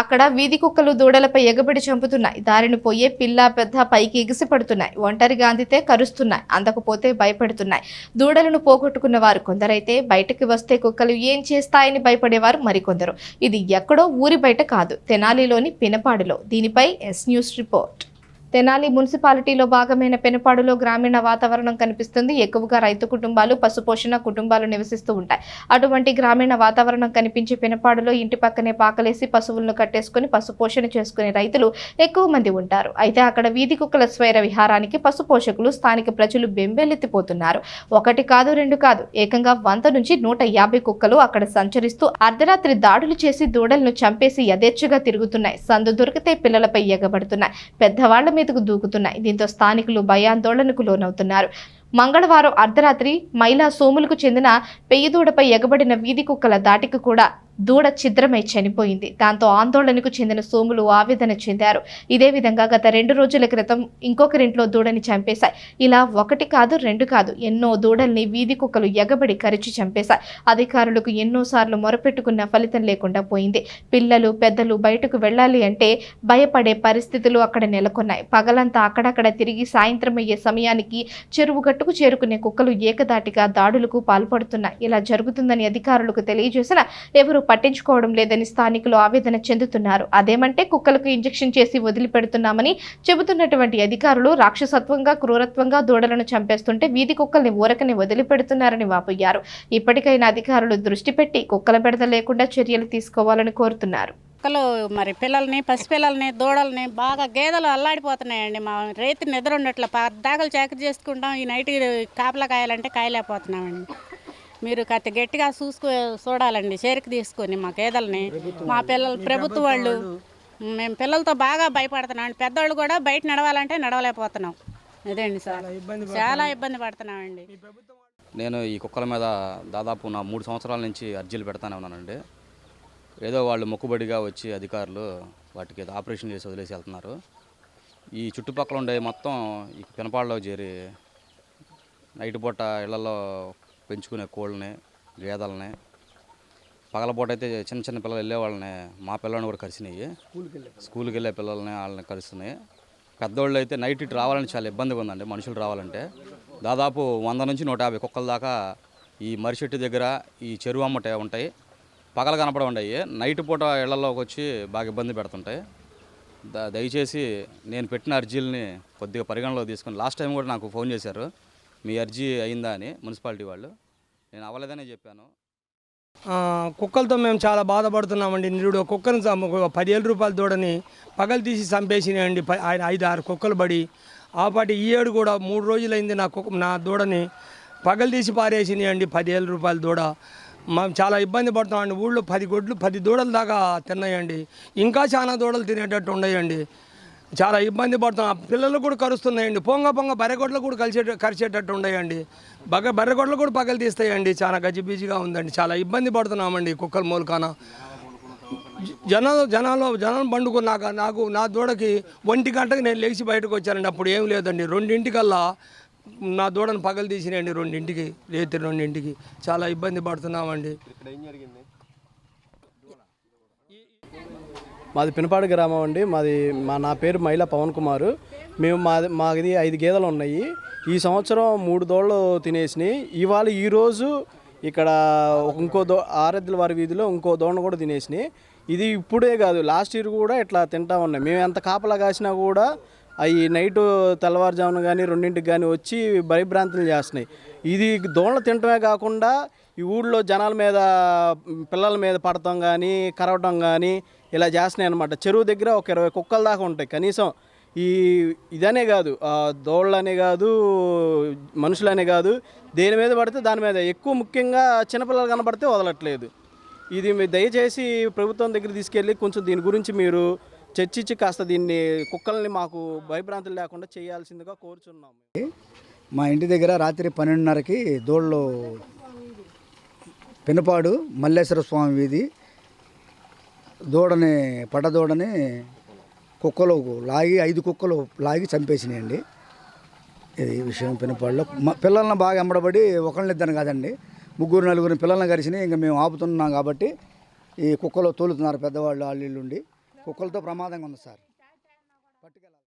అక్కడ వీధి కుక్కలు దూడలపై ఎగబడి చంపుతున్నాయి. దారిని పోయే పిల్ల పెద్ద పైకి ఎగిసి పడుతున్నాయి. ఒంటరిగా అందితే కరుస్తున్నాయి, అందకపోతే భయపడుతున్నాయి. దూడలను పోగొట్టుకున్న వారు కొందరైతే బయటకు వస్తే కుక్కలు ఏం చేస్తాయని భయపడేవారు మరికొందరు. ఇది ఎక్కడో ఊరి బయట కాదు, తెనాలిలోని పినపాడులో. దీనిపై ఎస్ న్యూస్ రిపోర్ట్. తెనాలి మున్సిపాలిటీలో భాగమైన పెనపాడులో గ్రామీణ వాతావరణం కనిపిస్తుంది. ఎక్కువగా రైతు కుటుంబాలు, పశుపోషణ కుటుంబాలు నివసిస్తూ ఉంటాయి. అటువంటి గ్రామీణ వాతావరణం కనిపించే పెనపాడులో ఇంటి పక్కనే పాకలేసి పశువులను కట్టేసుకుని పశుపోషణ చేసుకునే రైతులు ఎక్కువ మంది ఉంటారు. అయితే అక్కడ వీధి కుక్కల స్వైర విహారానికి పశుపోషకులు, స్థానిక ప్రజలు బెంబేలెత్తిపోతున్నారు. ఒకటి కాదు, రెండు కాదు, ఏకంగా 100 నుంచి 150 కుక్కలు అక్కడ సంచరిస్తూ అర్ధరాత్రి దాడులు చేసి దూడలను చంపేసి యథేచ్ఛగా తిరుగుతున్నాయి. సందు దొరికితే పిల్లలపై ఎగబడుతున్నాయి, పెద్దవాళ్ల మీదకు దూకుతున్నాయి. దీంతో స్థానికులు భయాందోళనకు లోనవుతున్నారు. మంగళవారం అర్ధరాత్రి మైలా సోములకు చెందిన పెయ్యదూడపై ఎగబడిన వీధి కుక్కల దాటికి కూడా దూడ ఛిద్రమై చనిపోయింది. దాంతో ఆందోళనకు చెందిన సోములు ఆవేదన చెందారు. ఇదే విధంగా గత 2 రోజుల క్రితం ఇంకొకరింట్లో దూడని చంపేశాయి. ఇలా ఒకటి కాదు, రెండు కాదు, ఎన్నో దూడల్ని వీధి కుక్కలు ఎగబడి కరిచి చంపేశాయి. అధికారులకు ఎన్నోసార్లు మొరపెట్టుకున్న ఫలితం లేకుండా పోయింది. పిల్లలు, పెద్దలు బయటకు వెళ్ళాలి అంటే భయపడే పరిస్థితులు అక్కడ నెలకొన్నాయి. పగలంతా అక్కడక్కడ తిరిగి సాయంత్రం అయ్యే సమయానికి చెరువు గట్టుకు చేరుకునే కుక్కలు ఏకదాటిగా దాడులకు పాల్పడుతున్నాయి. ఇలా జరుగుతుందని అధికారులకు తెలియజేసిన ఎవరు పట్టించుకోవడం లేదని స్థానికులు ఆవేదన చెందుతున్నారు. అదేమంటే కుక్కలకు ఇంజెక్షన్ చేసి వదిలిపెడుతున్నామని చెబుతున్నటువంటి అధికారులు రాక్షసత్వంగా, క్రూరత్వంగా దూడలను చంపేస్తుంటే వీధి కుక్కల్ని ఊరకని వదిలిపెడుతున్నారని వాపోయారు. ఇప్పటికైనా అధికారులు దృష్టి పెట్టి కుక్కల బెడద లేకుండా చర్యలు తీసుకోవాలని కోరుతున్నారు. కుక్కలు మరి పిల్లల్ని, పసిపిల్లల్ని, దూడల్ని బాగా గేదెలు అల్లాడిపోతున్నాయండి. మా రైతు నిద్ర ఉండట్ల పద్దాకలు చాకరీ చేసుకుంటాం. ఈ నైట్ కాపలా కాయాలంటే కాయలేకపోతున్నామండి. మీరు కత్తి గట్టిగా చూడాలండి, చేరికి తీసుకొని మా గేదెలని, మా పిల్లలు, ప్రభుత్వ వాళ్ళు, మేము పిల్లలతో బాగా భయపడుతున్నాం అండి. పెద్దవాళ్ళు కూడా బయట నడవాలంటే నడవలేకపోతున్నాం. అదేండి సార్, చాలా ఇబ్బంది పడుతున్నామండి. నేను ఈ కుక్కల మీద దాదాపు నా 3 సంవత్సరాల నుంచి అర్జీలు పెడతానే ఉన్నానండి. ఏదో వాళ్ళు మొక్కుబడిగా వచ్చి అధికారులు వాటికి ఆపరేషన్ చేసి వదిలేసి వెళ్తున్నారు. ఈ చుట్టుపక్కల ఉండే మొత్తం ఈ పినపాడులో చేరి నైట్ పూట ఇళ్లలో పెంచుకునే కోళ్ళని, గేదెలని, పగలపూట అయితే చిన్న చిన్న పిల్లలు వెళ్ళే వాళ్ళని, మా పిల్లల్ని కూడా కరిసినాయి. స్కూల్కి వెళ్ళే పిల్లల్ని వాళ్ళని కరుస్తున్నాయి. పెద్దవాళ్ళు అయితే నైట్ ఇటు రావాలని చాలా ఇబ్బందిగా ఉందండి. మనుషులు రావాలంటే దాదాపు 100 నుంచి 150 కుక్కల దాకా ఈ మరిచెట్టు దగ్గర, ఈ చెరువు అమ్మటే ఉంటాయి. పగలు కనపడ ఉన్నాయి. నైట్ పూట ఇళ్లలోకి వచ్చి బాగా ఇబ్బంది పెడుతుంటాయి. దయచేసి నేను పెట్టిన అర్జీలని కొద్దిగా పరిగణలో తీసుకొని, లాస్ట్ టైం కూడా నాకు ఫోన్ చేశారు, మీ అర్జీ అయిందా అని మున్సిపాలిటీ వాళ్ళు. నేను అవ్వలేదనే చెప్పాను. కుక్కలతో మేము చాలా బాధపడుతున్నామండి. నిరుడు కుక్కను 10,000 రూపాయల దూడని పగలు తీసి చంపేసినాయండి. 5-6 కుక్కలు పడి ఆ పాటి ఈ ఏడు కూడా 3 రోజులైంది నా దూడని పగలు తీసి పారేసినాయండి. 10,000 రూపాయల దూడ. మేము చాలా ఇబ్బంది పడుతున్నామండి. ఊళ్ళో 10 దూడల దాకా తిన్నాయండి. ఇంకా చాలా దూడలు తినేటట్టు ఉన్నాయండి. చాలా ఇబ్బంది పడుతున్నాం. పిల్లలు కూడా కరుస్తున్నాయండి. పొంగ బర్రెగొడ్లు కూడా కరిచేటట్టు ఉన్నాయండి. బర్రెగొడ్లు కూడా పగలు తీస్తాయండి. చాలా గజిబిజిగా ఉందండి. చాలా ఇబ్బంది పడుతున్నామండి కుక్కల మూలకాన. జనాలు పండుకున్నాక నా దూడకి 1 గంటకి నేను లేచి బయటకు వచ్చానండి. అప్పుడు ఏం లేదండి. 2ంటికల్లా నా దూడను పగలు తీసినాయండి. 2ంటికి, రాత్రి 2ంటికి. చాలా ఇబ్బంది పడుతున్నామండి. మాది పినపాడు గ్రామం అండి. నా పేరు మైలా పవన్ కుమారు. మాది 5 గేదెలు ఉన్నాయి. ఈ సంవత్సరం 3 దూడలు తినేసినాయి. ఈరోజు ఇక్కడ ఇంకో ఆరెద్దుల వారి వీధిలో ఇంకో దూడను కూడా తినేసినాయి. ఇది ఇప్పుడే కాదు, లాస్ట్ ఇయర్ కూడా ఇట్లా తింటా ఉన్నాయి. మేము ఎంత కాపలా కాసినా కూడా అవి నైటు తెల్లవారుజామున కానీ 2ంటికి కానీ వచ్చి భయభ్రాంతులు చేస్తున్నాయి. ఇది దూడలు తినటమే కాకుండా ఈ ఊళ్ళో జనాల మీద, పిల్లల మీద పడటం కానీ, కరవటం కానీ ఇలా చేస్తున్నాయి అన్నమాట. చెరువు దగ్గర ఒక 20 కుక్కల దాకా ఉంటాయి కనీసం. ఇదనే కాదు, దోళ్ళనే కాదు, మనుషులనే కాదు, దేని మీద పడితే దాని మీద, ఎక్కువ ముఖ్యంగా చిన్నపిల్లలు కనబడితే వదలట్లేదు. ఇది దయచేసి ప్రభుత్వం దగ్గర తీసుకెళ్ళి కొంచెం దీని గురించి మీరు చర్చించి కాస్త దీన్ని, కుక్కల్ని మాకు భయభ్రాంతులు లేకుండా చేయాల్సిందిగా కోరుచున్నాము. మా ఇంటి దగ్గర రాత్రి 12:30కి దోళ్ళు పినపాడు మల్లేశ్వర స్వామి వీధి పడ్డదూడని కుక్కలు లాగి 5 కుక్కలు లాగి చంపేసినాయండి. ఇది విషయం. పినపాడులో పిల్లల్ని బాగా ఎంబడబడి ఒకళ్ళనిద్దరు కాదండి, 3-4 పిల్లల్ని కలిసినాయి. ఇంకా మేము ఆపుతున్నాం కాబట్టి ఈ కుక్కలు తోలుతున్నారు పెద్దవాళ్ళు, వాళ్ళుండి కుక్కలతో ప్రమాదంగా ఉంది సార్ పట్టుకెళ్ళాలి.